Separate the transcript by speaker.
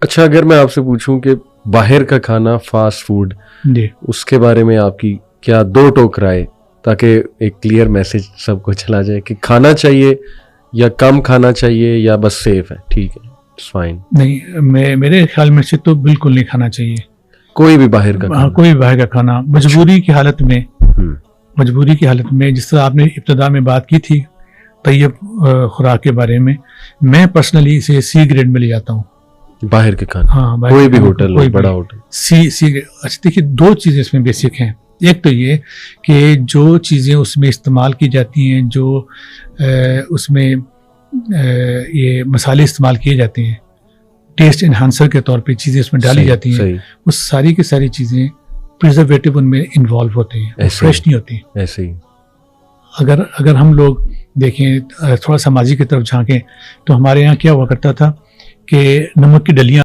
Speaker 1: अच्छा, अगर मैं आपसे पूछूं कि बाहर का खाना, फास्ट फूड,
Speaker 2: जी,
Speaker 1: उसके बारे में आपकी क्या दो टोक राय, ताकि एक क्लियर मैसेज सबको चला जाए कि खाना चाहिए या कम खाना चाहिए या बस सेफ है, ठीक है, इट्स फाइन।
Speaker 2: नहीं, मेरे ख्याल में से तो बिल्कुल नहीं खाना चाहिए।
Speaker 1: कोई भी बाहर का
Speaker 2: हाँ,
Speaker 1: खाना।
Speaker 2: कोई भी बाहर का खाना मजबूरी की हालत में,
Speaker 1: हम्म,
Speaker 2: मजबूरी की हालत में, जिस तरह आपने इब्तदा में बात की थी तैयब खुराक के बारे में, मैं पर्सनली इसे सी ग्रेड में ले जाता हूँ।
Speaker 1: बाहर के खाना।
Speaker 2: हाँ, बाहर
Speaker 1: कोई
Speaker 2: के
Speaker 1: भी
Speaker 2: खाने को,
Speaker 1: होटल हो,
Speaker 2: कोई
Speaker 1: बड़ा
Speaker 2: भी
Speaker 1: होटल।
Speaker 2: सी। अच्छा देखिए, दो चीज़ें इसमें बेसिक हैं। एक तो ये कि जो चीज़ें उसमें इस्तेमाल की जाती हैं, जो उसमें ये मसाले इस्तेमाल किए जाते हैं, टेस्ट इन्हांसर के तौर पे चीज़ें उसमें डाली
Speaker 1: सही,
Speaker 2: जाती हैं,
Speaker 1: सही,
Speaker 2: वो सारी की सारी चीज़ें प्रिजर्वेटिव उनमें इन्वॉल्व होते हैं, वो
Speaker 1: ऐसे
Speaker 2: फ्रेश
Speaker 1: ही।
Speaker 2: नहीं होती।
Speaker 1: ऐसे ही।
Speaker 2: अगर हम लोग देखें, थोड़ा सामाजिक की तरफ झांकें, तो हमारे यहाँ क्या हुआ करता था कि नमक की डलियाँ